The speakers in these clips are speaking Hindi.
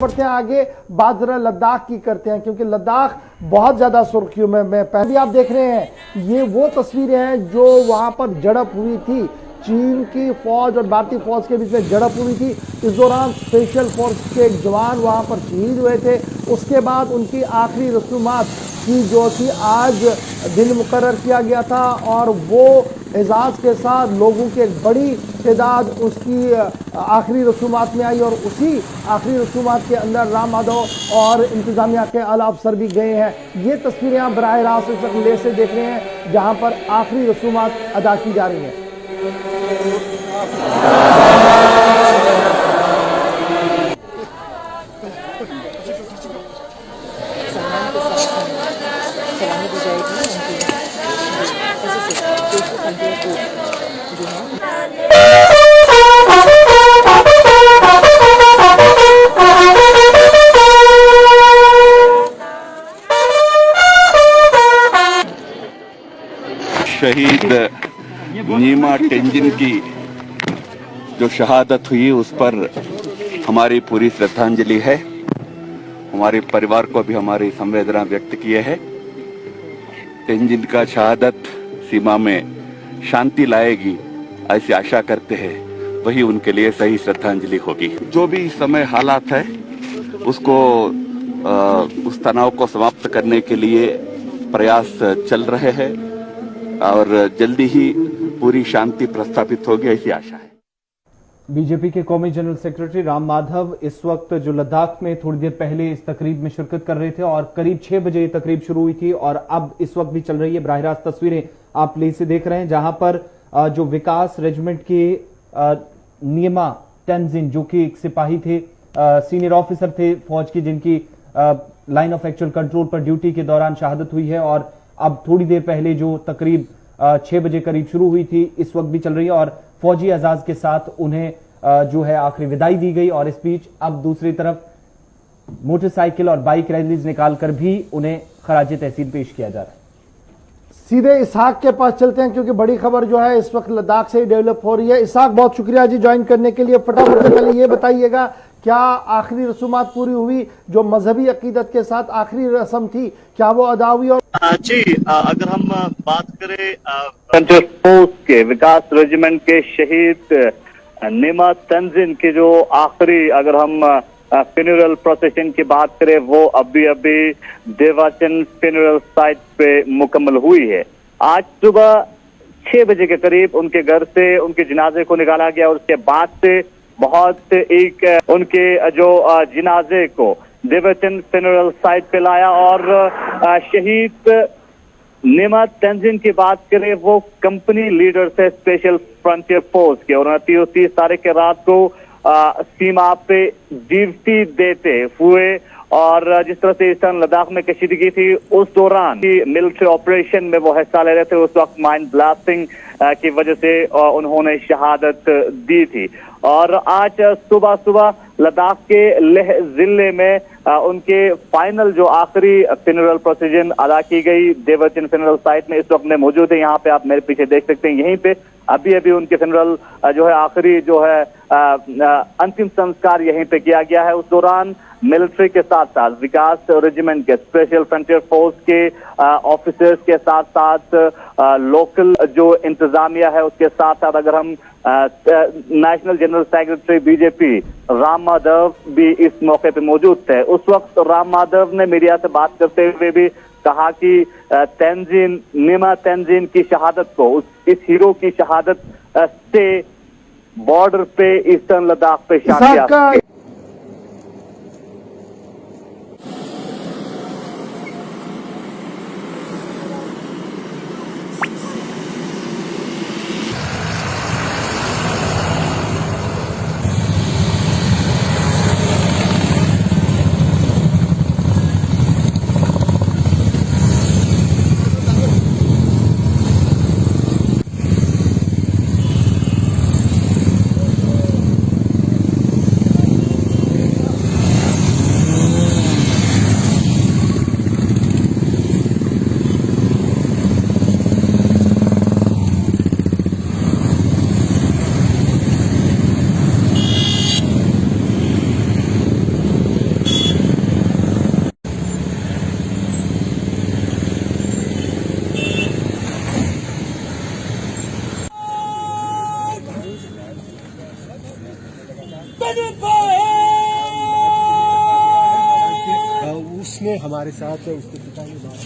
बढ़ते हैं आगे, बात जरा लद्दाख की करते हैं क्योंकि लद्दाख बहुत ज्यादा सुर्खियों में पहले आप देख रहे हैं ये वो तस्वीरें हैं जो वहां पर झड़प हुई थी। चीन की फौज और भारतीय फौज के बीच में झड़प हुई थी। इस दौरान स्पेशल फोर्स के एक जवान वहां पर शहीद हुए थे। उसके बाद उनकी आखिरी रसूमात की जो थी आज दिन मुकर्रर किया गया था और वो एजाज के साथ लोगों की एक बड़ी तादाद उसकी आखिरी रसूमात में आई और उसी आखिरी रसूमात के अंदर राम माधव और इंतजामिया के आला अफसर भी गए हैं। ये तस्वीरें आप बराह रास्त इस वक्त ले से देख रहे हैं जहां पर आखिरी रसूमात अदा की जा रही हैं। शहीद नीमा तेंजिन की जो शहादत हुई उस पर हमारी पूरी श्रद्धांजलि है। हमारे परिवार को भी हमारी संवेदना व्यक्त किए है। तेंजिन का शहादत सीमा में शांति लाएगी ऐसी आशा करते हैं, वही उनके लिए सही श्रद्धांजलि होगी। जो भी इस समय हालात है उसको उस तनाव को समाप्त करने के लिए प्रयास चल रहे हैं और जल्दी ही पूरी शांति प्रस्थापित होगी ऐसी आशा है। बीजेपी के कौमी जनरल सेक्रेटरी राम माधव इस वक्त जो लद्दाख में थोड़ी देर पहले इस तकरीब में शिरकत कर रहे थे और करीब 6 बजे ये तकरीब शुरू हुई थी और अब इस वक्त भी चल रही है। बराह रास्त तस्वीरें आप ले से देख रहे हैं जहां पर जो विकास रेजिमेंट के नीमा तेंजिन जो कि एक सिपाही थे, सीनियर ऑफिसर थे फौज की, जिनकी लाइन ऑफ एक्चुअल कंट्रोल पर ड्यूटी के दौरान शहादत हुई है और अब थोड़ी देर पहले जो तकरीब 6 बजे करीब शुरू हुई थी इस वक्त भी चल रही है और फौजी एजाज के साथ उन्हें जो है आखिरी विदाई दी गई और इस बीच अब दूसरी तरफ मोटरसाइकिल और बाइक रैलीज निकालकर भी उन्हें खराज तहसीन पेश किया जा रहा है। सीधे इसहाक के पास चलते हैं क्योंकि बड़ी खबर जो है इस वक्त लद्दाख से ही डेवलप हो रही है। इसहाक, बहुत शुक्रिया जी ज्वाइन करने के लिए। फटाफट से पहले ये बताइएगा क्या आखिरी रसूमात पूरी हुई, जो मजहबी अकीदत के साथ आखिरी रस्म थी क्या वो अदा हुई? और जी, अगर हम बात करें फ्रंटियर फोर्स के विकास रेजिमेंट के शहीद नीमा तेंजिन के जो आखिरी, अगर हम फ्यूनरल प्रोसेशन की बात करें, वो अभी देवाचन फ्यूनरल साइट पे मुकम्मल हुई है। आज सुबह 6 बजे के करीब उनके घर से उनके जनाजे को निकाला गया और उसके बाद से बहुत एक उनके जो जनाजे को देवाचन फ्यूनरल साइट पे लाया और शहीद नीमा तेंजिन की बात करें, वो कंपनी लीडर से स्पेशल फ्रंटियर फोर्स के और 30 तारीख के रात को सीमा पे ड्यूटी देते हुए और जिस तरह से ईस्टर्न लद्दाख में कशीदगी थी उस दौरान मिलिट्री ऑपरेशन में वो हिस्सा ले रहे थे। उस वक्त माइन ब्लास्टिंग की वजह से उन्होंने शहादत दी थी और आज सुबह लद्दाख के लेह जिले में उनके फाइनल जो आखिरी फ्यूनरल प्रोसीजन अदा की गई देवाचन फ्यूनरल साइट में। इस वक्त में मौजूद है, यहाँ पे आप मेरे पीछे देख सकते हैं, यहीं पे अभी उनके फ्यूनरल जो है आखिरी जो है अंतिम संस्कार यहीं पे किया गया है। उस दौरान मिलिट्री के साथ साथ विकास रेजिमेंट के स्पेशल फ्रंटियर फोर्स के ऑफिसर्स के साथ साथ लोकल जो इंतजामिया है उसके साथ साथ अगर हम national general secretary BJP Ram Madhav भी इस मौके पे मौजूद थे। उस वक्त राम माधव ने मीडिया से बात करते हुए भी कहा कि नीमा तेंजिन की शहादत को, इस हीरो की शहादत से बॉर्डर पे ईस्टर्न लद्दाख पे शांति आएंगे हमारे साथ, उसके पिता की बात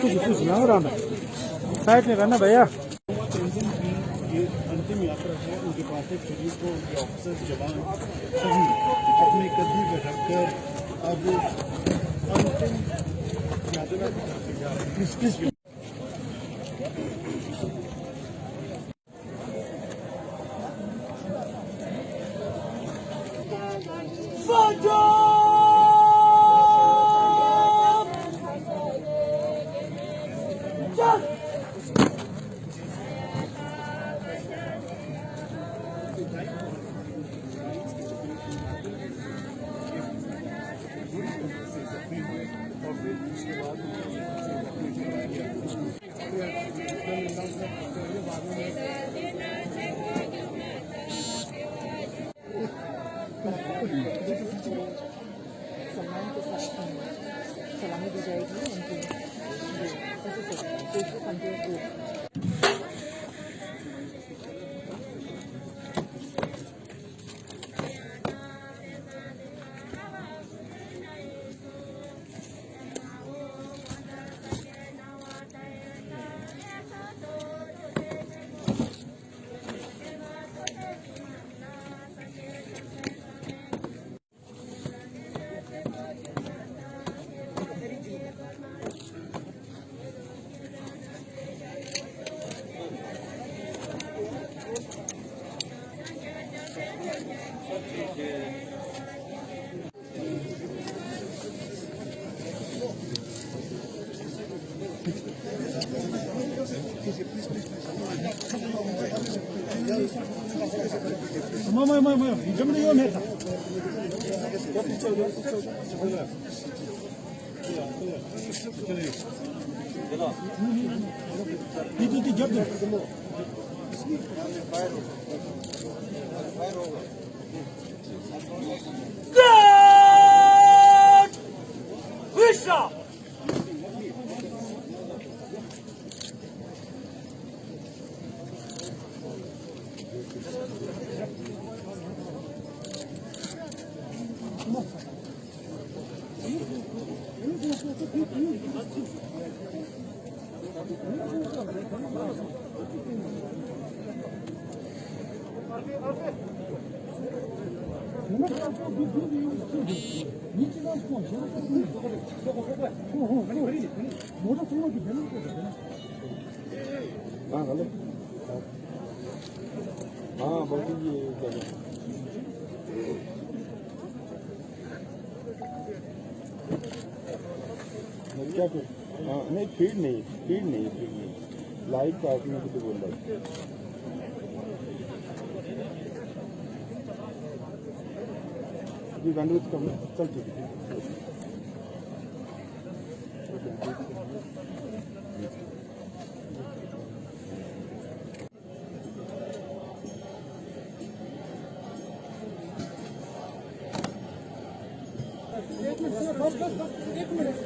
कुछ ना हो रहा, साइड में रहना भैया। ये अंतिम यात्रा है, उनके पार्थिव शरीर को उनके ऑफिसर्स, जवान सभी अपने कंधे पर रखकर अब अंतिम यात्रा करते जा रहे हैं। सम्मान के साथ सलामी दी जाएगी उनकी संजय को। क्या नहीं, फीड नहीं लाइव काटने की तो बोल रहा है। बैंडविड्थ कम चल ठीक है। एक मिनट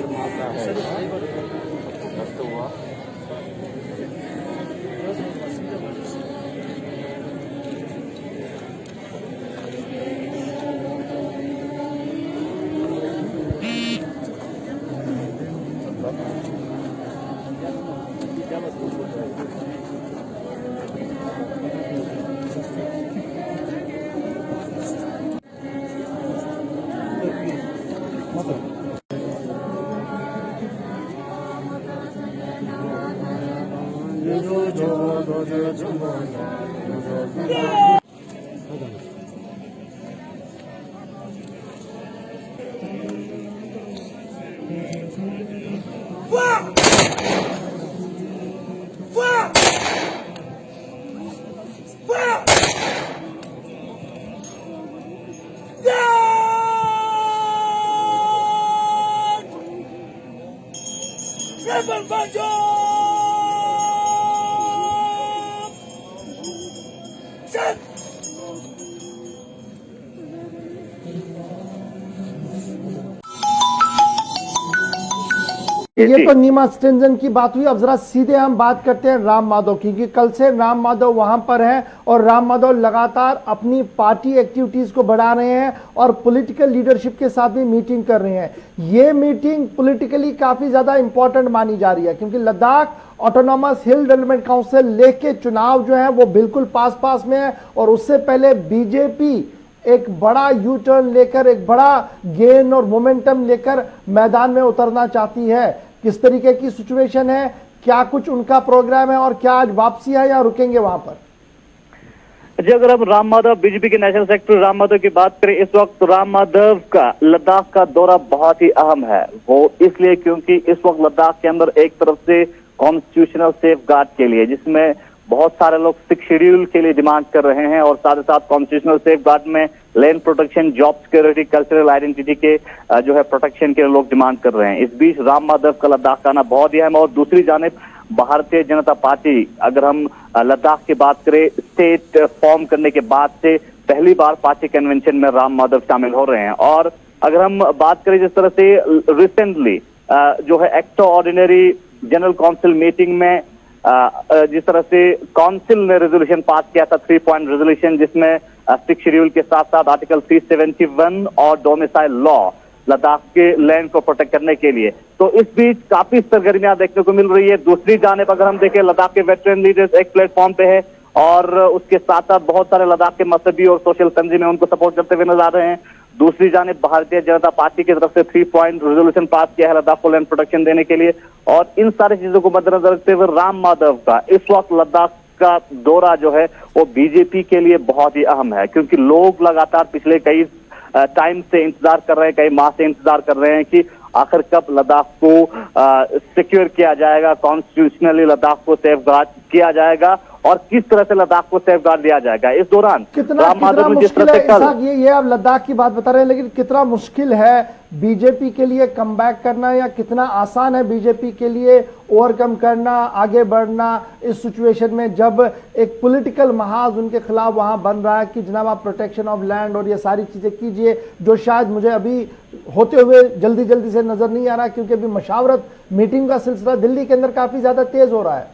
निर्माता है तब तो हुआ। ये तो नीमा स्टेंजन की बात हुई। अब जरा सीधे हम बात करते हैं राम माधव की, कि कल से राम माधव वहां पर हैं और राम माधव लगातार अपनी पार्टी एक्टिविटीज को बढ़ा रहे हैं और पॉलिटिकल लीडरशिप के साथ भी मीटिंग कर रहे हैं। ये मीटिंग पॉलिटिकली काफी ज्यादा इंपॉर्टेंट मानी जा रही है, क्योंकि लद्दाख ऑटोनॉमस हिल डेवलपमेंट काउंसिल लेके चुनाव जो है वो बिल्कुल पास में है। और उससे पहले बीजेपी एक बड़ा यू टर्न लेकर, एक बड़ा गेन और मोमेंटम लेकर मैदान में उतरना चाहती है। किस तरीके की सिचुएशन है, क्या कुछ उनका प्रोग्राम है और क्या आज वापसी है या रुकेंगे वहां पर? जी, अगर हम राम माधव, बीजेपी के नेशनल सेक्रेटरी राम माधव की बात करें, इस वक्त राम माधव का लद्दाख का दौरा बहुत ही अहम है। वो इसलिए क्योंकि इस वक्त लद्दाख के अंदर एक तरफ से कॉन्स्टिट्यूशनल सेफगार्ड के लिए, जिसमें बहुत सारे लोग 6 शेड्यूल के लिए डिमांड कर रहे हैं, और साथ ही साथ कॉन्स्टिट्यूशनल सेफगार्ड में land protection, job security, cultural identity के जो है प्रोटेक्शन के लिए लोग डिमांड कर रहे हैं। इस बीच राम माधव का लद्दाख का आना बहुत ही अहम है। और दूसरी जानिब भारतीय जनता पार्टी, अगर हम लद्दाख की बात करें, स्टेट फॉर्म करने के बाद से पहली बार पार्टी कन्वेंशन में राम माधव शामिल हो रहे हैं। और अगर हम बात करें जिस तरह से रिसेंटली जो है extra ordinary general council meeting में जिस तरह से काउंसिल ने रेजोल्यूशन पास किया था, 3 पॉइंट रेजोल्यूशन, जिसमें 6 शेड्यूल के साथ साथ आर्टिकल 371 और डोमिसाइल लॉ लद्दाख के लैंड को प्रोटेक्ट करने के लिए। तो इस बीच काफी सरगर्मियां देखने को मिल रही है। दूसरी जानिब अगर हम देखें, लद्दाख के वेटरन लीडर्स एक प्लेटफॉर्म पे है और उसके साथ साथ बहुत सारे लद्दाख के मजहबी और सोशल तंजीमें उनको सपोर्ट करते हुए नजर आ रहे हैं। दूसरी जानिब भारतीय जनता पार्टी की तरफ से 3 पॉइंट रेजोल्यूशन पास किया है लद्दाख को लैंड प्रोटेक्शन देने के लिए। और इन सारी चीजों को मद्देनजर रखते हुए राम माधव का इस वक्त लद्दाख का दौरा जो है वो बीजेपी के लिए बहुत ही अहम है, क्योंकि लोग लगातार पिछले कई टाइम से इंतजार कर रहे हैं, कई माह से इंतजार कर रहे हैं कि आखिर कब लद्दाख को सिक्योर किया जाएगा, कॉन्स्टिट्यूशनली लद्दाख को सेफगार्ड किया जाएगा और किस तरह से लद्दाख को सेफगार्ड दिया जाएगा। इस दौरान कितना मुश्किल है, ये आप लद्दाख की बात बता रहे हैं, लेकिन कितना मुश्किल है बीजेपी के लिए कमबैक करना, या कितना आसान है बीजेपी के लिए ओवरकम करना, आगे बढ़ना इस सिचुएशन में, जब एक पॉलिटिकल महाज उनके खिलाफ वहां बन रहा है कि जनाब आप प्रोटेक्शन ऑफ लैंड और ये सारी चीजें कीजिए, जो शायद मुझे अभी होते हुए जल्दी से नजर नहीं आ रहा, क्योंकि अभी मशावरत मीटिंग का सिलसिला दिल्ली के अंदर काफी ज्यादा तेज हो रहा है।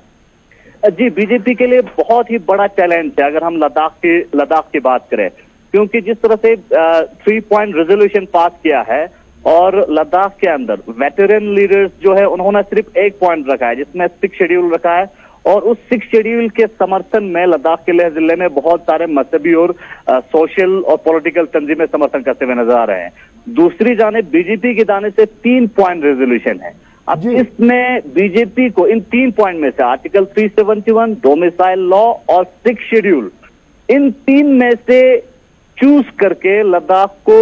जी, बीजेपी के लिए बहुत ही बड़ा चैलेंज है अगर हम लद्दाख की बात करें, क्योंकि जिस तरह से 3 पॉइंट रेजोल्यूशन पास किया है और लद्दाख के अंदर वेटरन लीडर्स जो है उन्होंने सिर्फ 1 पॉइंट रखा है जिसमें 6 शेड्यूल रखा है, और उस 6 शेड्यूल के समर्थन में लद्दाख के लेह जिले में बहुत सारे मजहबी और सोशल और पॉलिटिकल तंजीमें समर्थन करते हुए नजर आ रहे हैं। दूसरी जानिब बीजेपी की जानिब से 3 पॉइंट रेजोल्यूशन है। अब इसमें बीजेपी को इन 3 पॉइंट में से आर्टिकल 371, डोमिसाइल लॉ और 6 शेड्यूल, इन 3 में से चूज करके लद्दाख को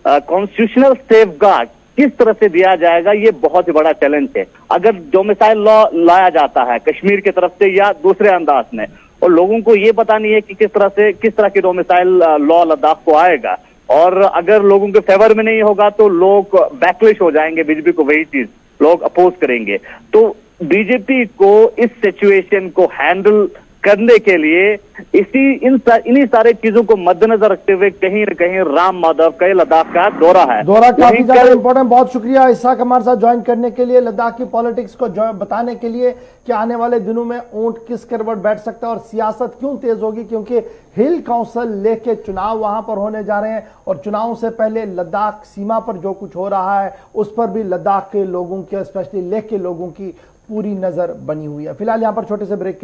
कॉन्स्टिट्यूशनल सेफगार्ड किस तरह से दिया जाएगा, ये बहुत ही बड़ा चैलेंज है। अगर डोमिसाइल लॉ लाया जाता है कश्मीर की तरफ से या दूसरे अंदाज में, और लोगों को ये पता नहीं है कि किस तरह की डोमिसाइल लॉ लद्दाख को आएगा, और अगर लोगों के फेवर में नहीं होगा तो लोग बैकलिश हो जाएंगे, बीजेपी को वही चीज लोग अपोज करेंगे। तो बीजेपी को इस सिचुएशन को हैंडल करने के लिए इन्हीं सारे चीजों को मद्देनजर रखते हुए कहीं न कहीं राम माधव का लद्दाख का दौरा है। दौरा काफी वहीं ज्यादा कल- इंपॉर्टेंट। बहुत शुक्रिया इसाक हमारे साथ ज्वाइन करने के लिए, लद्दाख की पॉलिटिक्स को बताने के लिए कि आने वाले दिनों में ऊंट किस करवट बैठ सकता है और सियासत क्यों तेज होगी, क्योंकि हिल काउंसिल लेह के चुनाव वहां पर होने जा रहे हैं और चुनाव से पहले लद्दाख सीमा पर जो कुछ हो रहा है उस पर भी लद्दाख के लोगों की, स्पेशली लेह के लोगों की पूरी नजर बनी हुई है। फिलहाल यहां पर छोटे से ब्रेक के